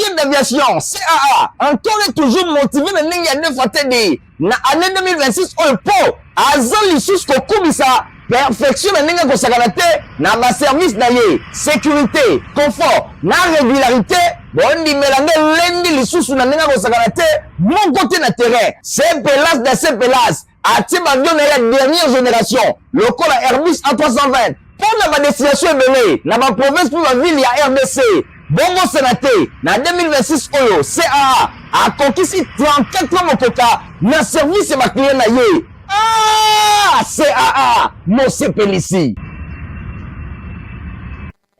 Sécurité d'aviation, CAA, encore et toujours motivé de n'engager deux fois TD. Na année 2026, on peut, à zone sous Kokubisa, perfection de n'engager Kosakanate, na ma service naye, sécurité, confort, na régularité, bon, di mélange lundi les sous na n'engager Kosakanate, mon côté na terrain, c'est Pelas de ces Pelas, à Tibavion de la dernière génération, le col à Airbus A320, pour la destination belée, na ma province pour la ville, il y a RDC. Bongo Sénaté, na 2026 Oyo, CAA, a conquis 34 ans mokoka, na service ma client na ye. Ah, CAA, mon CPLC.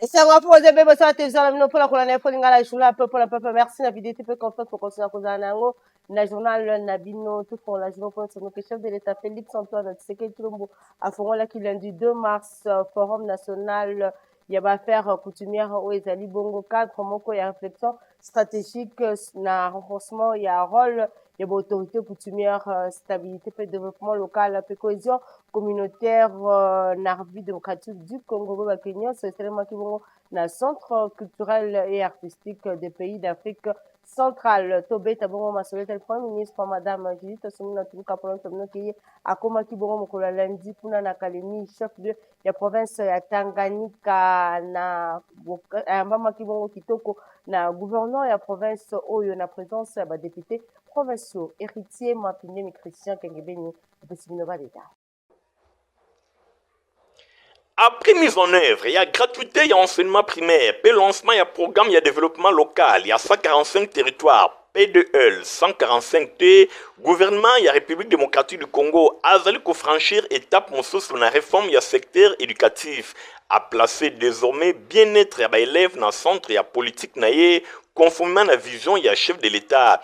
Et c'est un rapport de bébé sur la télévision, pour la colonne, pour la journée, pour la peuple, merci, la vidéo, peu confiance pour continuer à causer un ango, la journal, Nabino, tout pour la journée, pour le chef de l'État, Félix Antoine, Tshisekedi Tshilombo, à Foron, qui lundi 2 mars, Forum national, il y a affaire coutumière où ils allaient bongo cadre moko ya réflexion stratégique na renforcement il y a un rôle il y a autorité coutumière stabilité et développement local et cohésion communautaire na République démocratique du Congo ba Kenya c'est tellement qui vont na centre culturel et artistique des pays d'Afrique centrale Tobé tabongo masolé tel premier ministre madame Judith Suminwa Tuluka pour l'ensemble qui akoma ki bongo mokolo lundi kuna na Kalemi chef de la province ya Tanganyika na mama ki bongo kitoko na gouverneur ya province oyo na présence ya ba député provinciaux héritier Mapinde Christian Kengebeni Besibino Baleda. Après mise en œuvre, il y a gratuité, il y a enseignement primaire, puis lancement, il y a programme, il y a développement local, il y a 145 territoires, P2L, 145T, gouvernement, il y a République démocratique du Congo, Azali ko franchir étape mon sur la réforme, il y a secteur éducatif, à placer désormais bien-être, il y a élèves dans le centre, il y a politique, conformément à la vision, il y a chef de l'État.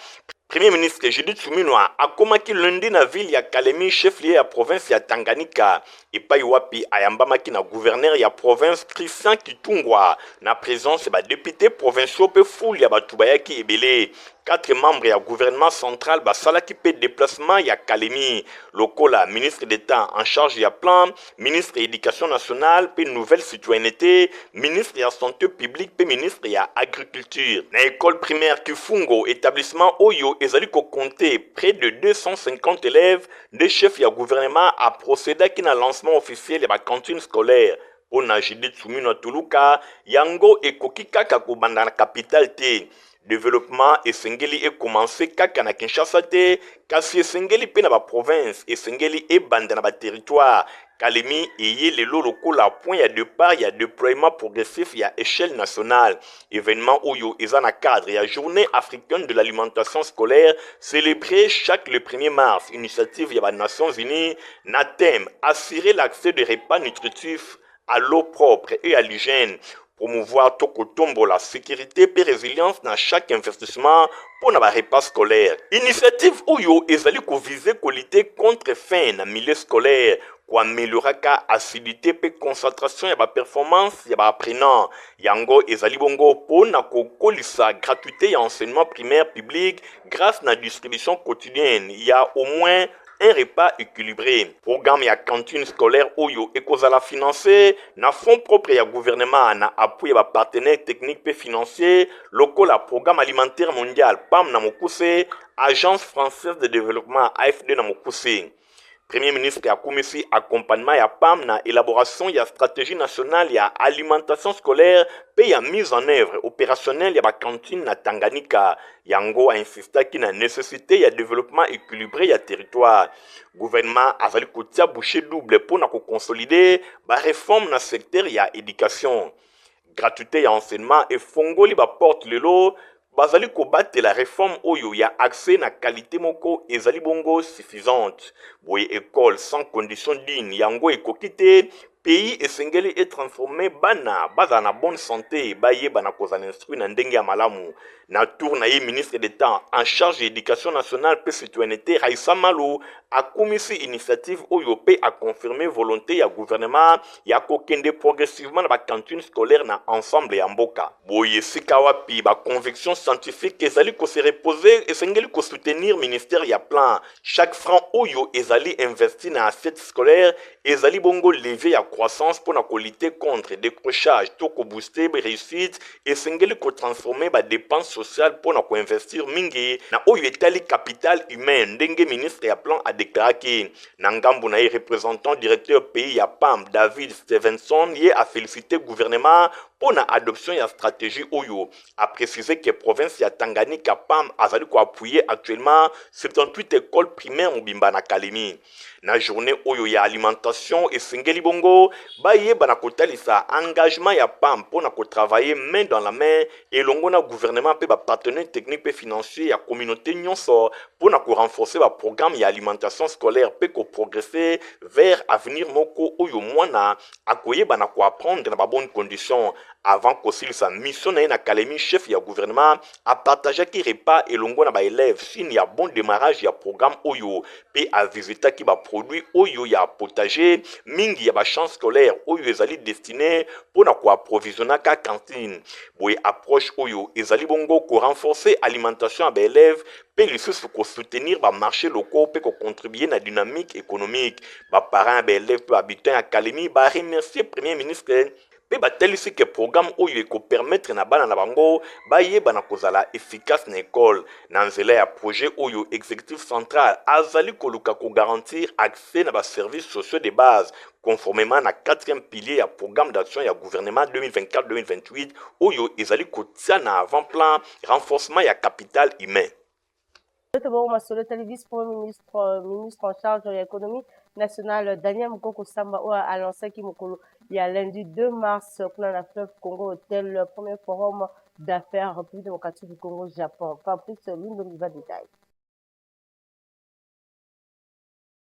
Premier ministre Judith Suminwa a komaki lundi na ville ya Kalemi chef-lieu ya province ya Tanganyika et pa wapi ayambamaki na gouverneur ya province Christian Kitungwa na présence ba député provinciaux pe foule ya batubayaki ebele 4 membres ya gouvernement central basalaki pe déplacement ya Kalemi lokola ministre d'État en charge ya plan ministre éducation nationale pe nouvelle citoyenneté ministre ya santé publique pe ministre ya agriculture na école primaire Kifungo établissement Oyo ezali ko compter près de 250 élèves des chefs ya gouvernement a procédé à un lancement officiel de la cantine scolaire. On a Judith Suminwa Tuluka, Yango et Koki Kaka Kobanda na capitale T. Développement et Sengeli est commencé Kaka na Kinshasa T. Kasi Sengeli pe na ba province et Sengeli est banda na ba territoire. Kalemi et le loko la point, il y a deux parts, il y a déploiement progressif, il y a échelle nationale. Événement Oyo Ezana cadre, il y a journée africaine de l'alimentation scolaire, célébrée chaque le 1er mars. Initiative, il y a les Nations Unies, na thème, assurer l'accès de repas nutritifs à l'eau propre et à l'hygiène. Promouvoir Tokotombo la sécurité et résilience dans chaque investissement pour les repas scolaires. Initiative Oyo Ezali ko viser ko lutter contre faim dans milieu scolaire. Pour améliorer la acidité et concentration et la performance et l'apprenant. Yango ezali bongo pour na kokolisa gratuité et enseignement primaire public grâce à la distribution quotidienne. Il y a au moins un repas équilibré. Programme ya cantine scolaire Oyo ekozala financé na fonds propre ya gouvernement na appui ya partenaires techniques et financiers locaux la programme alimentaire mondial PAM na Mokuse, agence française de développement AFD na Mokuse. Premier ministre a commis accompagnement ya PAM na élaboration ya stratégie nationale ya alimentation scolaire pe ya mise en œuvre opérationnelle ya ba cantine na Tanganyika. Yango a insisté ki na nécessité ya développement équilibré ya territoire. Gouvernement azali kotia boucher double pour na ko consolider ba réforme na secteur ya éducation. Gratuité ya enseignement et fongoli ba porte lelo bazali kobattre la réforme oyo ya accès na qualité moko ezali bongo suffisante. Boye école sans condition digne yango ekokite pays esengeli est transformé bana baza na bonne santé baye bana koza instruit na ndenge ya malamu. Na tour na ye ministre d'État en charge de l'éducation nationale pe citoyenneté Raissa Malou a commis initiative oyo pe a confirmé volonté ya gouvernement ya kokende progressivement na ba cantine scolaire na ensemble ya mboka. Boye sika wapi ba conviction scientifique ezali ko se reposer esengeli ko soutenir ministère ya plan chaque franc oyo ezali investi na assiette scolaire ezali bongo levier ya croissance pour lutter contre décrochage, tout booster réussite et sengeli ko transformer ba dépenses sociales pour investir mingi na oyo etali capital humain ndenge ministre ya plan a déclaré na ngambo na représentant directeur pays ya PAM David Stevenson ye a félicité gouvernement pour l'adoption de la stratégie Oyo, a précisé que la province de Tanganyika PAM a appuyé actuellement 78 écoles primaires au Bimba na Kalemi. Na journée Oyo ya alimentation et Sengeli Bongo, baye banakotalisa engagement ya PAM pour travailler main dans la main et l'ongona gouvernement peut partenaire technique et financier ya communauté nyonso pour renforcer le programme ya alimentation scolaire peut progresser vers avenir moko Oyo mwana akoye banako apprendre dans bonnes conditions. Avant qu'aussi sa mission na Kalemi, chef ya gouvernement a partagé qui repas et longo na ba élèves s'il y a bon démarrage ya programme Oyo pe a visiter qui ba produit Oyo ya potager mingi ya ba champ scolaire Oyo ezali destiné pour na ko approvisionner ka cantine boy approche Oyo ezali bongo ko renforcer alimentation à ba élèves pe lisusu ko soutenir ba marché locaux pe ko contribuer na dynamique économique ba parents ba élèves pe habitants à Kalemi ba remercier premier ministre pe batelisi que programme oyo eko permettre na bana na bango bayeba na kozala efficace na école na nzela ya projet oyo exécutif central azali koluka ko garantir accès na ba services sociaux de base conformément na 4e pilier ya programme d'action ya gouvernement 2024-2028 oyo ezali kotia na avant-plan renforcement ya capital humain. Le vice-premier ministre en charge de l'économie nationale, Daniel Mukoko Samba, a lancé il y a lundi 2 mars pour la fleuve Congo Hôtel, le premier forum d'affaires République démocratique du Congo-Japon. Pas plus, l'une de nos détails.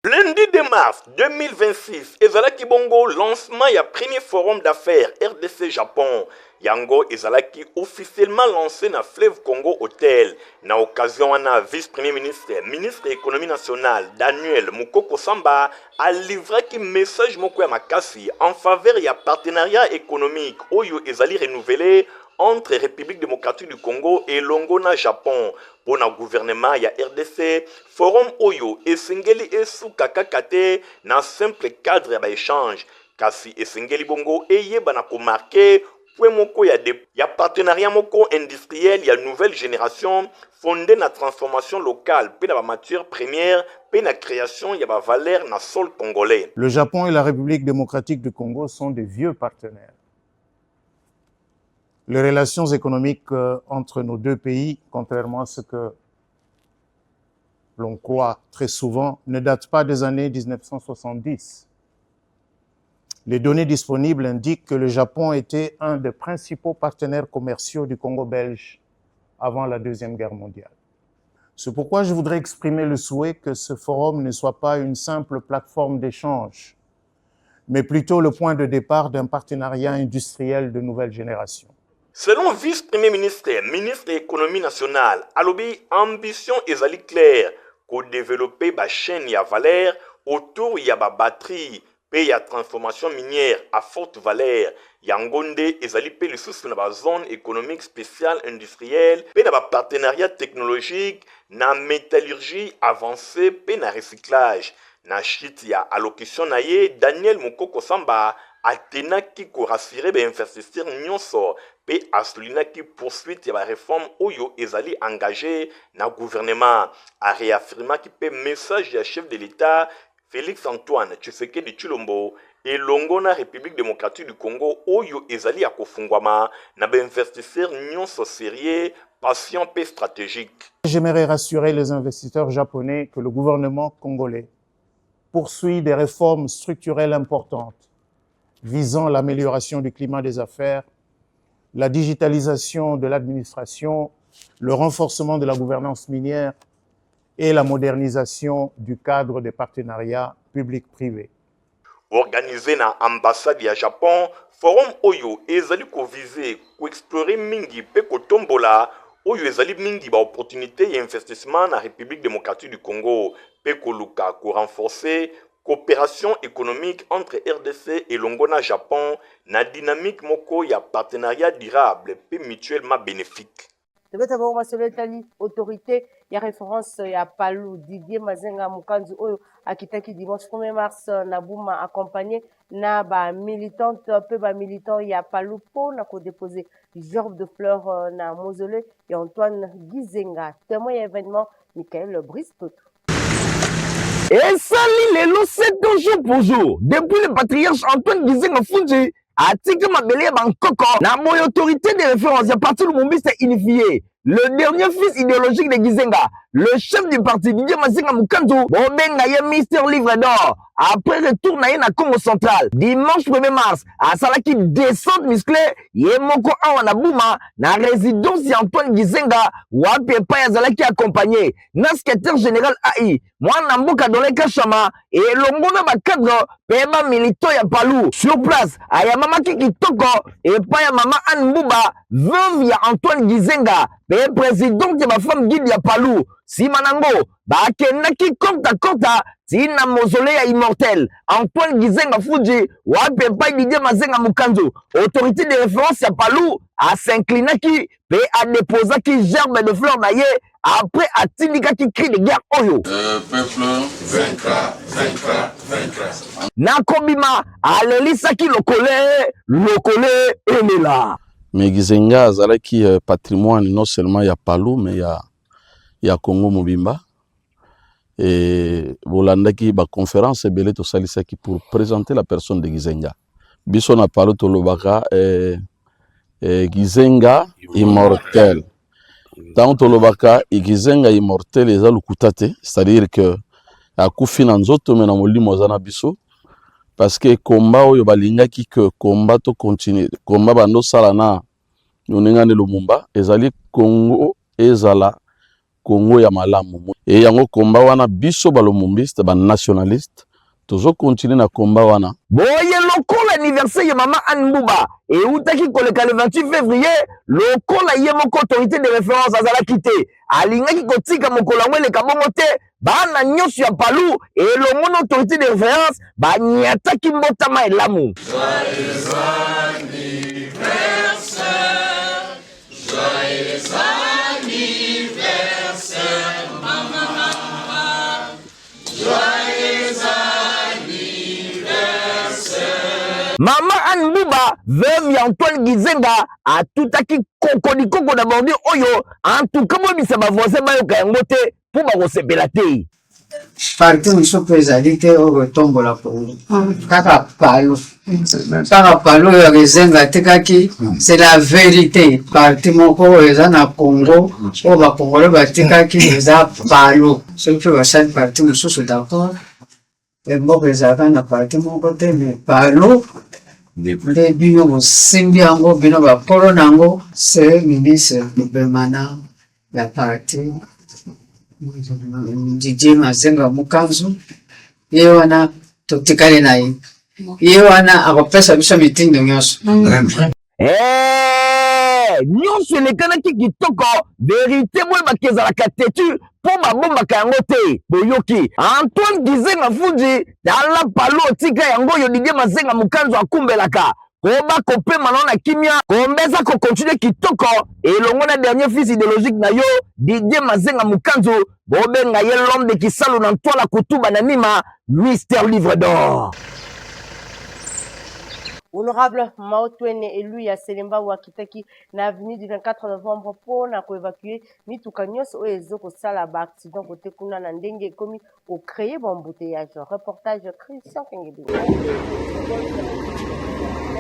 Lundi 2 mars 2026, ezalaki bongo lancement ya premier forum d'affaires RDC-Japon. Yango ezalaki officiellement lancé na Fleuve Congo Hotel. Na occasion wana vice-premier ministre, ministre de l'économie nationale, Daniel Mukoko Samba, a livré ki message moko ya makasi en faveur ya partenariat économique oyo ezali renouvelé entre République démocratique du Congo et Longona Japon. Pour le gouvernement ya RDC, forum oyo esengeli esuka kakate na simple cadre ya échange. Kasi esengeli bongo eyeba na ko marquer point moko ya partenariat moko industriel ya nouvelle génération fondé na transformation locale pe na ba matière première pe na création ya ba valeur na sol congolais. Le Japon et la République démocratique du Congo sont des vieux partenaires. Les relations économiques entre nos deux pays, contrairement à ce que l'on croit très souvent, ne datent pas des années 1970. Les données disponibles indiquent que le Japon était un des principaux partenaires commerciaux du Congo belge avant la Deuxième Guerre mondiale. C'est pourquoi je voudrais exprimer le souhait que ce forum ne soit pas une simple plateforme d'échange, mais plutôt le point de départ d'un partenariat industriel de nouvelle génération. Selon vice-premier ministre, ministre de l'économie nationale, alobi ambition ezali claire ko développer ba chaîne ya valeur autour ya ba batterie pe ya transformation minière à forte valeur. Yangonde ezali pe lisusu na ba zone économique spéciale industrielle pe na ba partenariat technologique na métallurgie avancée pe na recyclage. Na chite ya allocution na ye Daniel Mukoko Samba atenaki ko rassurer ba investisseurs nyonso pe asolinaki poursuite ya ba réforme oyo ezali engagé na gouvernement a réaffirma ki pe message ya chef de l'État Félix Antoine Tshisekedi Tshilombo et Longona République démocratique du Congo oyo ezali akofungwama na ba investisseurs nyonso sérieux patient pe stratégique. J'aimerais rassurer les investisseurs japonais que le gouvernement congolais poursuit des réformes structurelles importantes visant l'amélioration du climat des affaires, la digitalisation de l'administration, le renforcement de la gouvernance minière et la modernisation du cadre des partenariats publics-privés. Organisé na ambassade ya Japon, forum oyo ezali ko viser ko explorer mingi pe ko tombola oyo ezali mingi ba opportunité ya investissement na République démocratique du Congo pe ko luka ko renforcer coopération économique entre RDC et Longona Japon na dynamique moko ya partenariat durable pe mutuellement bénéfique. Le tabou masolo etali autorité ya référence ya Palou Didier Mazenga Mukanzu oyo akitaki dimanche 1er mars na Bouma accompagné na ba militante peu ba militant ya Palou pour na ko déposer gerbe de fleurs na mausolée et Antoine Gizenga témoin événement Michael Bristoto. Et ça, lelo, c'est jour pour jour. Depuis le patriarche Antoine Gizenga Fundi, article Mabélé Bangkoko, la moyenne autorité de référence, à partir du moment où c'est unifié. Le dernier fils idéologique de Gizenga, le chef du parti Didier Mazenga Mukanzu, Bobenga ye Mister Livre d'Or. Après retour na Congo central, dimanche 1er mars, à Salaki descente musclée, Yemoko Awana Bouma, na résidence Antoine Gizenga, Wapi Paya Zalaki accompagné, na secrétaire général AI, Mwana Mboka Doleka Chama, et Longona Bakadro, Pema Milito ya Palou. Sur place, Aya Mama Kitoko, et Paya Mama Anne Mbouba, veuve ya Antoine Gizenga, et président de ma femme guide ya Palou. Si Manango, Bakenaki Kota, Tina mausolée ya immortel, Antoine Gizenga Fuji, Wapi Paya Didier Mazenga Mukanzu, autorité de référence ya Palou, à s'inclinaki, pe a déposé qui gerbe de fleurs naïe, après a tindika qui crie de guerre oyo. Peuple vaincra, vaincra, vaincra. Nakobima, alelisa ki lokole, elela. Mais Gizenga azalaki patrimoine non seulement ya Palou mais ya Congo Mobimba. Et bolandaki ba conférence ebele to salisaki pour présenter la personne de Gizenga. Biso na Palou to lobaka Gizenga immortel. Tant to lobaka Gizenga immortel eza lukutate, c'est-à-dire que akufi na nzoto mena molimo zana biso. Parce que combat oyo balingaki que combat to continue combat bando salana nonengane Lumumba ezali Congo ezala Congo ya malamu et yango combat wana biso balumumbiste ba nationaliste tozo continuer na combat wana boye lokola anniversaire ya mama Anbuba et utaki koleka le 28 février lokola ye moko autorité de référence azala quitté alingaki kotika mokolo ngwele kabongo te bana nyonso ya Palou et le mon autorité de référence ba nyataki mbotama elamu. Mama Anbuba, veuve ya Antoine Gizenga, a tout aki kokodikoko d'aborder oyo, en tout cas moi bisa ba voisin ba yo kayangote pour ba kosepela te. Parti mosusu ezali te oyo tombola pongo kaka Palou ya Gizenga atikaki c'est la vérité. Parti moko oyo eza na Congo oyo bakongole batikaki eza Palou soki basali parti mosusu d'accord moko ezalaka na parti moko te mais Palou nde bino bosimbi yango bino bakolo nango c'est ministre gouvernement ya parti Didier Mazenga Mukanzu ye wana totikali na ye wana akopesa biso mitindo nyonso nyonso elekanaki kitoko vérité boye bakezalaka tetu po babombaka yango te boyoki Antoine Gizenga Fuji tala Palou otika yango oyo Didier Mazenga Mukanzu akumbelaka koba kopema na kimia kombeza ko continuer kitoko elongo na dernier fils idéologique na yo Didier Mazenga Mukanzu bobenga ye l'homme de Kisalo na Ntoala Kutuba na Nima Mister Livre d'Or. Honorable Maotwene élu ya Selemba Wakitaki na avenue du 24 novembre pour na évacuer mituka nyonso oyo ezokosala ba accident côté kuna na ndenge ekomi au créer bon embouteillage. Reportage Christian Kengebi.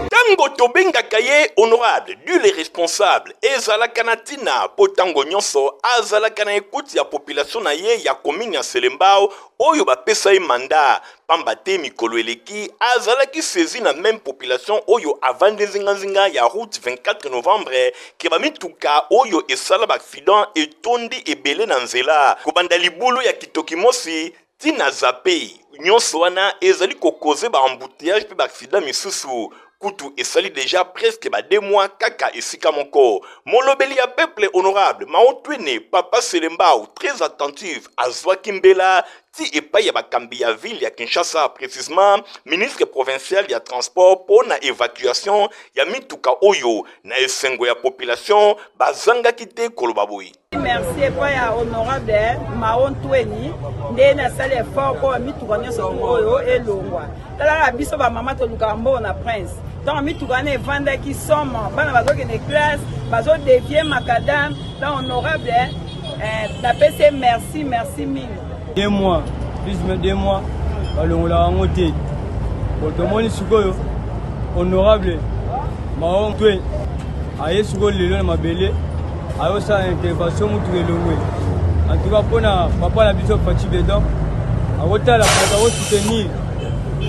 Tango tobengaka ye honorable nul est responsable ezalaka na ntina po tango nyonso azalaka na écoute ya population na ye ya commune ya Selembao oyo bapesa ye mandat pamba te mikolo eleki azalaki saisi na même population oyo avandi nzinga ya route 24 novembre ke bamituka oyo esala baaccident etondi ebele na nzela kobanda libulu ya kitoki mosi tina zape nyonso wana ezali kokoze ba embouteillage pe baaccident misusu kutu esali déjà presque 2 mois kaka esika moko. Molobeli ya peuple honorable Maotwene Papa Selembao très attentif azwa kimbela ti epai ya bakambi ya ville ya Kinshasa, précisément ministre provincial ya transport pour na évacuation ya mituka oyo na esengo ya population bazanga kite koloba boyi. Merci pas ya honorable Maotwene nde na sale effort pour mituka nyonso oyo elongwa. Tala biso ba mama to lukambo na prince. Donc mituka ne vanda ki somme bana bazoke de classe bazo dévier macadam donc honorable na PC merci mille. 2 mois, plus de 2 mois, on l'a monté. Pour tout le monde, honorable, Mahon Twe, aïe sur le long ma belle, aïe sa intervention tout le long. En tout cas, pour papa la biso fatigué donc, à hauteur la pour soutenir,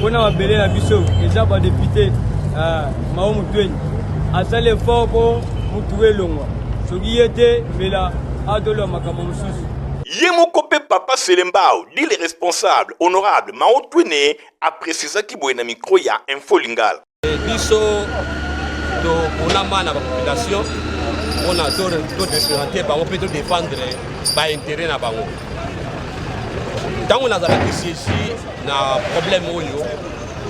pour ma belle la biso, déjà pas député, Mahon Twe, à ça l'effort pour tout le long. Ce qui était, mais là, à de l'homme à Kamamoussous. Yemokope Papa Selembao, dit les responsables honorable Maotwene a précisé qu'il y a un micro ya Info Lingala. Biso do onama na population on a tout représenter bango peut défendre ba intérêt na bango. Tant on a ici na problème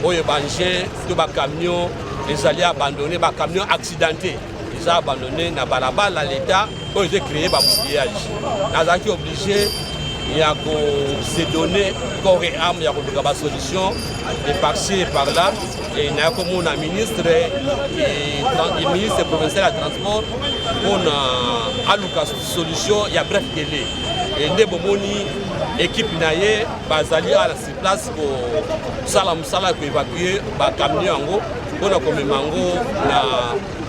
oyo banje to ba camion les alliés abandonnés ba camion accidenté. Ils ont abandonné na balabala l'État pour ils ont créé ba bouillage. Nous qui obligé il y a se donner corps et âme, il y a une solution de par-ci et par-là. Et il y a comme un ministre et ministre provincial de transport pour une solution, il y a bref délai. Et nous avons une équipe naïe basée à la place pour Salam évacuer les camions pour nous comme mango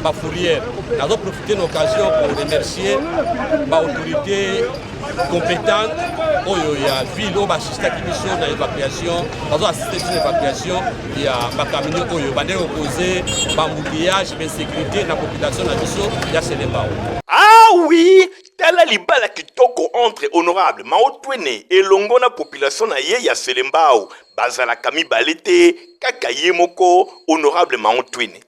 la fourrière. Nous avons profité de l'occasion pour remercier l'autorité compétente. Il y a une ville où on assiste à l'évacuation. Nous assisté à l'évacuation. Il y a des camions qui ont opposé l'embouteillage, l'insécurité de la population. Il y a Selembao. Ah oui! Tala libala kitoko entre honorable Maotwene et longona population na ye ya Selembao. Bazala kami balete kaka ye moko honorable Maotwene.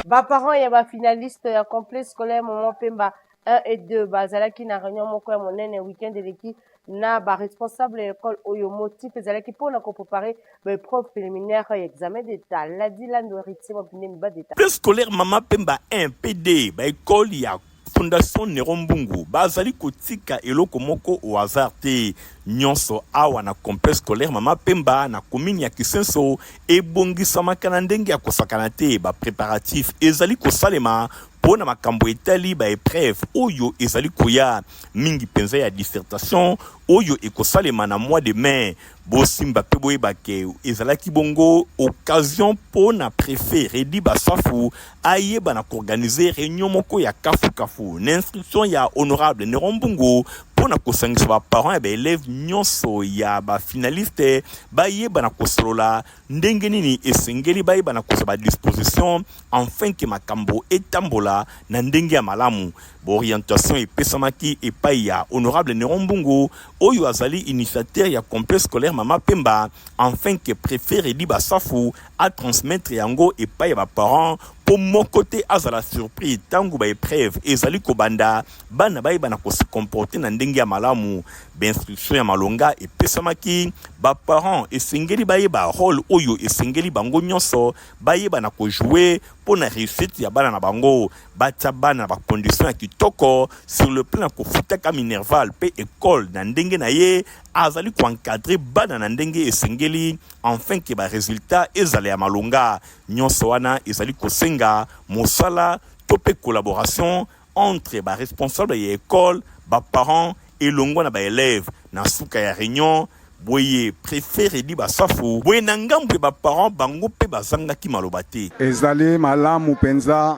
Ba parents ya ba finaliste ya complexe scolaire Moment Pemba 1 et 2 bazalaki na réunion moko ya monene week-end eleki na ba responsable école oyo motif ezalaki pona ko préparer ba épreuve préliminaire et examen d'état la dit la nourriture mo pine ba d'état. Complexe scolaire Mama Pemba 1 PD ba école ya Fondation Nerombungu bazali kotika eloko moko au hasard te nyonso awa na complexe scolaire Mama Pemba na commune ya Kisenso ebongisama kana ndenge ya kosakana te ba préparatif ezali kosalema pona makambo etali ba épreuve oyo ezali koya mingi penza ya dissertation oyo ekosalema na mois de mai bosimba pe boyebake ezalaki bongo occasion pona préfet Redi Basafu ayeba na organiser réunion moko ya kafu na instruction ya honorable Nerombungu pona kosangisa ba parents et élèves nyonso ya ba finaliste bayeba na kosolola ndenge nini esengeli bayeba na kosa ba disposition afin que makambo etambola na ndenge ya malamu orientation epesamaki epai ya honorable Nerombungu oyo azali initiateur ya complexe scolaire Mama Pemba afin que préfet Redi Basafu a transmettre yango epai ya ba parents pour mon côté azala surprise tangu ba épreuve ezali kobanda bana bayeba na ko se comporter na ndenge ya malamu instruction ya malonga epesamaki ba parents esengeli bayeba rôle oyo esengeli bango nyonso bayeba na ko jouer pour na réussite ya bana na bango batia bana ba condition ya kitoko sur le plan ko futaka minerval pe école na ndenge na ye azali ko encadrer bana na ndenge esengeli enfin que ba résultat ezali ya malonga nyonso wana ezali ko senga mosala topé collaboration entre ba responsable ya école ba parents et longwa na ba élèves na suka ya réunion boye préféré di Basafu boye na ngambu ba parents bango pe bazanga ki maloba te ezali malamu penza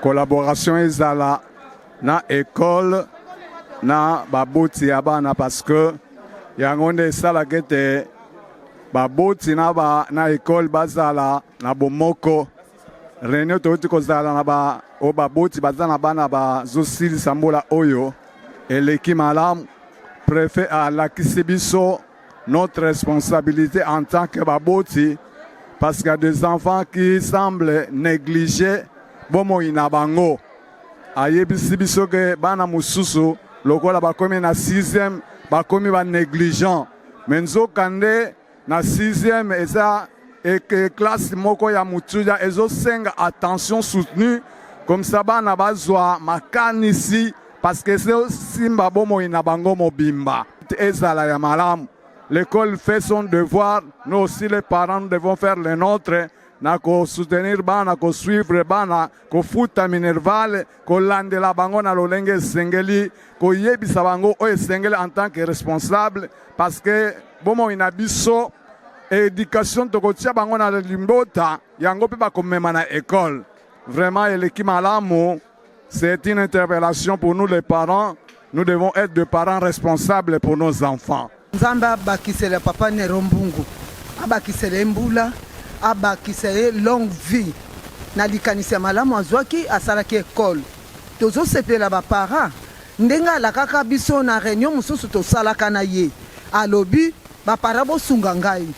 collaboration ezala na école na baboti ya bana parce que yango nde esalaka ete baboti na école bazala na bomoko réunion touti kozala na baboti baza na bana bazosilisa mbola oyo eleki malamu préfet alakisi biso notre responsabilité en tant que baboti, parce qu'il y a des enfants qui semblent négliger bomo inabango. Ayebisi biso ke bana mususu lokola bakomi na 6e bakomi ba négligent. Menzo kande na 6e eza classe moko ya mutuja ezo senga attention soutenue comme ça bana bazwa makanisi parce que c'est simba bomo inabango mobimba. Ezala ya malamu. L'école fait son devoir, nous aussi les parents devons faire le nôtre. Nako soutenir bana, ko suivre bana, ko futa minerval, ko landela bango na lolenge sengeli, ko yebisa bango o sengeli en tant que responsable parce que bomo inabiso éducation toko tia bango na limbota yango pe ba komema na école. Vraiment eleki malamu, c'est une interpellation pour nous les parents. Nous devons être des parents responsables pour nos enfants. Nzamba bakisele papa Nerombungu abakisele mbula abakisele longue vie na likanisi ya malamu azwaki asalaki ekole tozosepela baparent ndenge alakaka biso na réunion mosusu tosalaka na ye alobi bapara bosunga ngai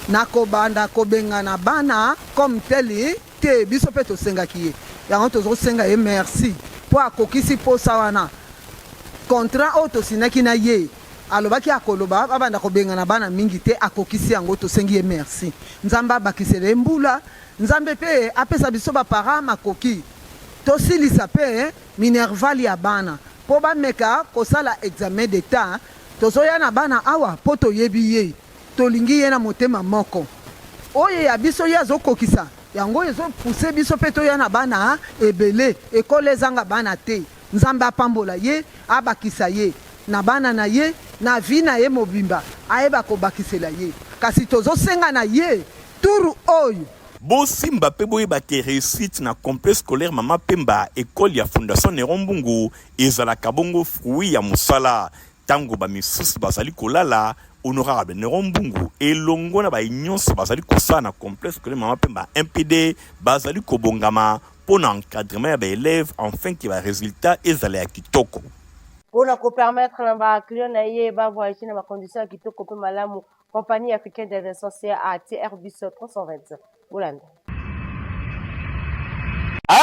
nakobanda kobengana bana comme teli te biso mpe tosengaki ye yango tozosenga ye merci mpo akokisi posa wana contrat oyo tosinaki na ye alobaki akoloba abanda kobengana bana mingi te akokisi yango tosengi ye merci nzambe abakisele mbula nzambe pe apesa biso bapara makoki tosilisa pe minerval ya bana po bameka kosala examen d'état tozoya na bana awa po toyebi ye tolingi ye na motema moko oyo ya biso ye azokokisa yango ezopuse biso pe toya na bana ebele ekole ezanga bana te nzambe apambola ye abakisa ye na bana na ye na vi na ye mobimba ayeba kobakisela ye kasi tozosenga na ye turu oyo bosimba pe boyeba ke réussite na complexe scolaire mama pemba école ya fondation Nerombungu ezalaka bongo fruit ya mosala tango bamisusu bazali kolala honorable Nerombungu elongo na banyonso bazali kosala na complexe scolaire mama pemba MPD bazali kobongama pour l'encadrement ya baélèves afin que ba résultat ezala ya kitoko. Pour nous permettre na client na ye ba voyager na conditions kitoko pe malamu compagnie africaine des essentiels à Airbus 320 Hollande. Ah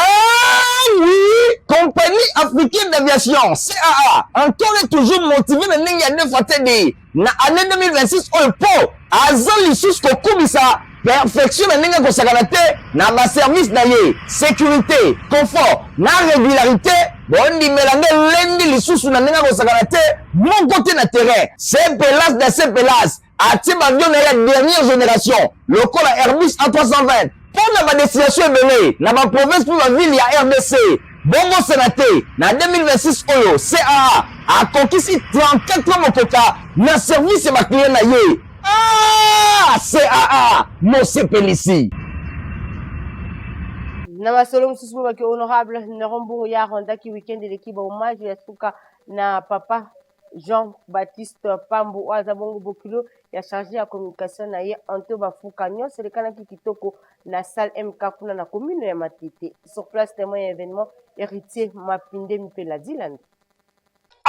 oui, compagnie africaine d'aviation CAA encore et toujours motivé na ndenge ya nefatedi na année 2026 oyo po azali lisusu kokubisa perfection na ndenge kosakana te na ba service na ye sécurité confort na régularité bondimela nde lendi lisusu na ndenge kosakana te moko te na terrain CPLAS na CPLAS atie bavion na ya dernière génération lokola Airbus A320 pour na badestination ebele na baprovince mpe bavile ya RDC bongo senate na 2026 oyo CAA akokisi 34 mokoka na service ya baklient na ye. Ah, CAA mosepelisi na masolo mosusu baki honorable Nerombungu ya rondaki weekend l'équipe hommage ya suka na papa Jean-Baptiste Pambu aza bongo bokilo ya chargé ya communication na ye Anto Bafuka nyonso lekanaki kitoko na salle MK kuna na commune ya Matete sur place témoin événement héritier Mapinde Mpela Diland.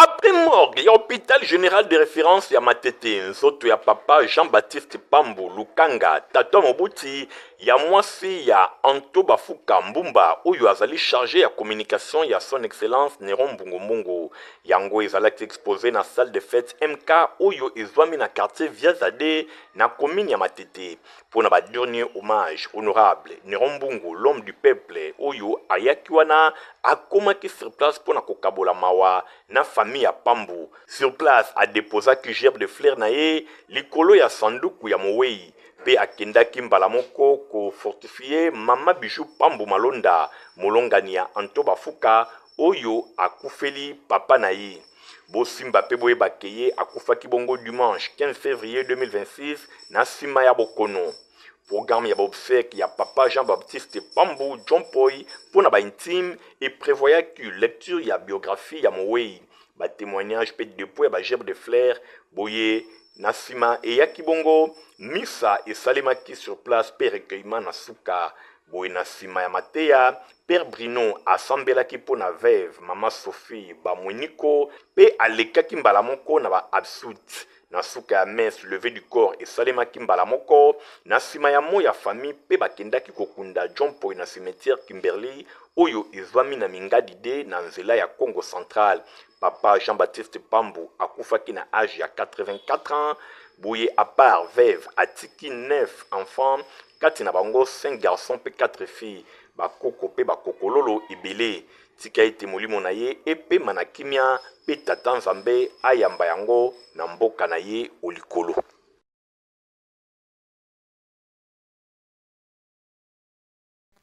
Après morgue, il y a hôpital général de référence ya Matete, nzoto ya papa Jean-Baptiste Pambu Lukanga, Tato Mobuti, ya mwasi ya Anto Bafuka Mbumba, oyo azali chargé ya communication ya son excellence Nerombungu Mungu. Yango ezalaki exposé na salle de fête MK, oyo ezwami na quartier Viazade, na commune ya Matete. Pour na ba dernier hommage honorable Nerombungu, l'homme du peuple, oyo ayaki wana akomaki sur place pour na kokabola mawa na famille ya Pambu. Sur place a déposé ki gerbe de fleurs na ye likolo ya sanduku ya mowei pe akendaki mbala moko ko fortifier mama Bijou Pambu Malonda molongani ya Anto Bafuka oyo akufeli papa na ye. Bosimba pe boyeba ke ye akufaki bongo dimanche 15 février 2026 na sima ya Bokono. Programme ya obsèque ya papa Jean-Baptiste Pambu John Poy pour na ba intime et prévoyait que lecture ya biographie ya mowei ba témoignage pe dépôt ya ba gerbe de fleurs boye nasima et yaki bongo misa et salemaki sur place pe recueillement na suka boye nasima ya mateya père Brino asambelaki po na veuve mama Sophie ba mweniko pe alekaki mbala moko na ba absut na suka ya messe levé du corps esalemaki mbala moko na nsima ya mo ya famille mpe bakendaki kokunda John Poi na cimetière Kimberley oyo ezwami na Mingadi de na nzela ya Congo Central. Papa Jean-Baptiste Pambu akufaki na âge ya 84 ans. Boye à part veuve atiki 9 enfants, kati na bango 5 garçons pe 4 filles. Bakoko pe bakokololo ebele tika ete molimo na ye epe manakimia pe tata Nzambe ayamba yango na mboka na ye olikolo.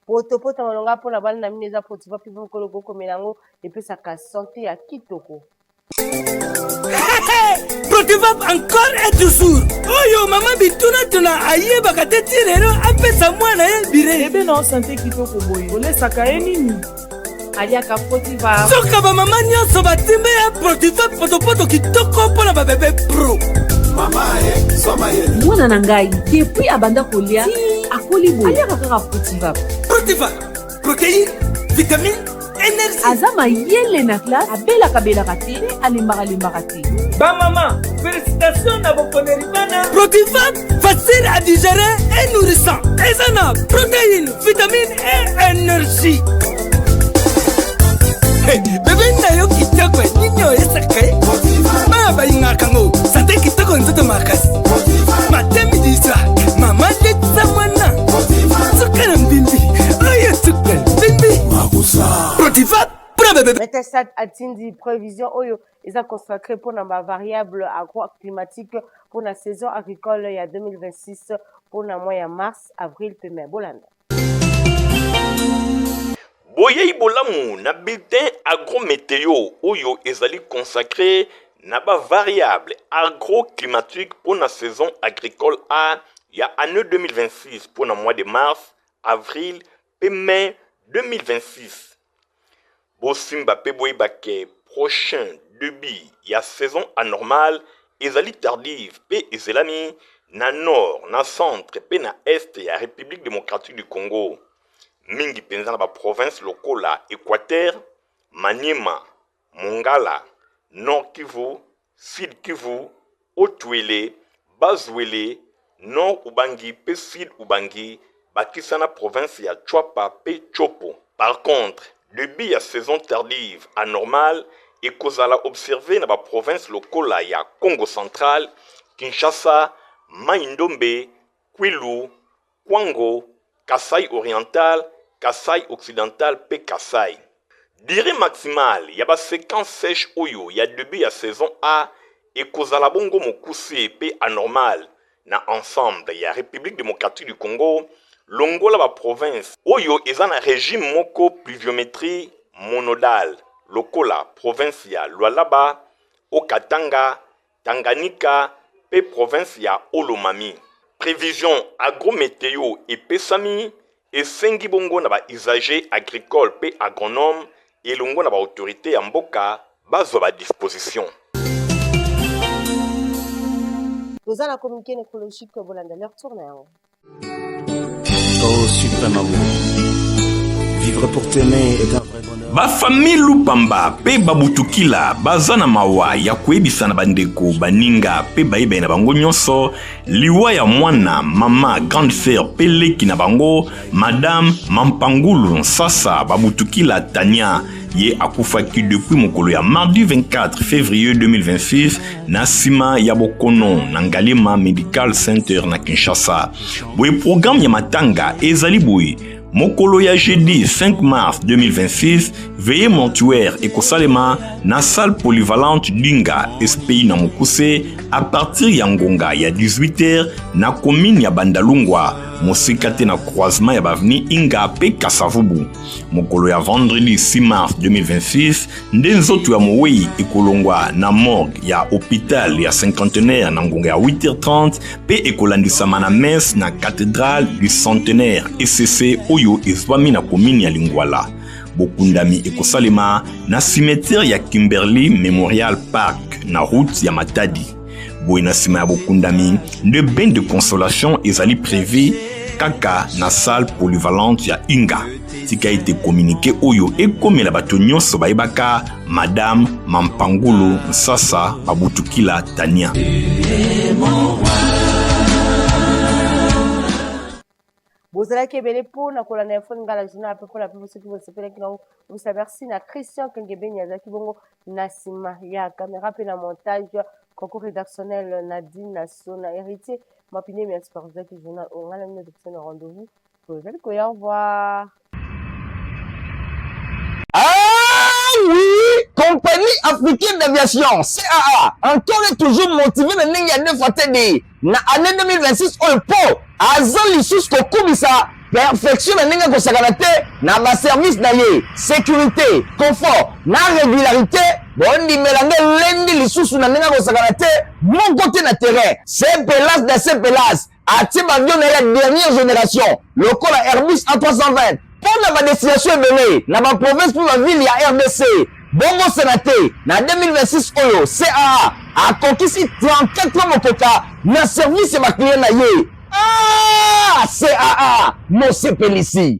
Potopota malonga pona bana na mineza potifa pipo mokolo koko melango epesaka santé ya kitoko. Protivap encore et toujours. Oyo mama bituna tuna aye bakateti lero apesa mwana ye bire. Ebe na santé kitoko boye. Olesaka ye nini? Aliaka Protivap. Soka ba mama nyonso batimbe ya Protivap potopoto kitoko pona ba bébé pro. Mama ye, soma ye. Mwana na ngai depuis abanda kolia akoli boye. Aliaka kaka Protivap. Protivap, protéine, vitamine, énergie. Azama yele na classe abelaka belaka te alimbaka te. Ba maman, félicitations na bokoneri bana. Protivap, facile à digérer et nourrissant. Ezana, protéines, vitamines et énergie. Hey, bébé na yo kitoko ninyo esaka. Ba ba ingakango, santé kitoko nzoto makasi. Matemi disa, mama letsa mwana. Sukana mbimbi, oye sukana mbimbi. Mabusa. Protivap. Metesat atindi prévision oyo eza consacré pour na variable agro-climatique pour la saison agricole ya 2026 pour na mois ya mars, avril pe mai bolanda. Boye ibolamu na bulletin agrométéo oyo ezali consacré na variable agro-climatique pour la saison agricole a ya année 2026 pour le mois de mars, avril pe mai 2026. Bosimba pe boyebake prochain début ya saison anormale ezali tardive pe ezelami na nord, na centre pe na est ya République démocratique du Congo. Mingi penza na ba province lokola Équateur, Maniema, Mongala, Nord Kivu, Sud Kivu, Haut-Uele, Bas-Uele, Nord Ubangi pe Sud Ubangi bakisa na province ya Chwapa pe Chopo. Par contre, début ya saison tardive anormale et kozala observé na ba province lokola ya Congo Central, Kinshasa, Mai-Ndombe, Kwilu, Kwango, Kasai Oriental, Kasai Occidental pe Kasai. Durée maximale ya ba séquence sèche oyo ya début ya saison A et kozala bongo mokuse pe anormal na ensemble ya République démocratique du Congo. Longola ba province oyo eza na régime moko pluviométrie monodale lokola province ya Lualaba, Okatanga, Tanganyika pe province ya Olomami. Prévision agrométéo et pesami et sengi bongo na ba usager agricole pe agronome et longo na ba autorité ya mboka bazo ba disposition. Nous allons communiquer écologique que bolanda leur tourner. Oh, suprême amour. Vivre pour t'aimer est un vrai bonheur. Ba famille Lupamba pe babutukila bazana mawa ya kuebisa na bandeko baninga pe baibe na bango nyonso liwa ya mwana mama grande sœur peleki na bango madame Mampangulu Sasa babutukila Tania ye akufaki depuis mokolo ya mardi 24 février 2026 na sima ya bokono na Ngalema Medical Center na Kinshasa. Boye programme ya matanga ezali boye mokolo ya jeudi 5 mars 2026 veillée mortuaire et kosalema na salle polyvalente Dinga SPI na Mokuse à partir ya ngonga ya 18h na commune ya Bandalungwa mosikate na croisement ya baveni Inga pe Kasavubu. Mokolo ya vendredi 6 mars 2026 ndenzoto ya mowei ekolongwa na morgue ya hôpital ya cinquantenaire na ngonga ya 8h30 pe ekolandisama na messe na cathédrale du centenaire ECC oyo ezwami na commune ya Lingwala. Bokundami ekosalema na cimetière ya Kimberley Memorial Park na route ya Matadi. Boye na sima ya bokundami de bain de consolation ezali prévu kaka na salle polyvalente ya Inga. tika ete communiqué oyo ekomela bato nyonso bayebaka Madame Mampangulu Nsasa Babutukila Tania. Bozala kebele pour na kola na info ngala journal peu pour la publicité qui vous s'appelle qui non vous merci na Christian Kengebe Nyazaki bongo na sima ya caméra pe na montage concours rédactionnel Nadine Nassona héritier Mapine merci par vous qui journal on a la minute de rendez-vous pour vous allez au revoir. Ah oui, compagnie africaine d'aviation CAA encore et toujours motivé na ndenge ya neuf atedi na année 2026 au po azali sus ko kubisa perfection na ndenge ko sakana te na ba service na ye sécurité confort na régularité bondi melange lendi lisusu na ndenge ko sakana te mon côté na terrain c'est pelas de ces pelas ati avion na la dernière génération lokola Airbus A320 pour la destination ebele na ba province pour la ville ya RDC bongo sénaté na 2026 oyo CAA a conquis 34 mokoka na service ya ba client na ye. Ah, CAA, Mose Pelisi.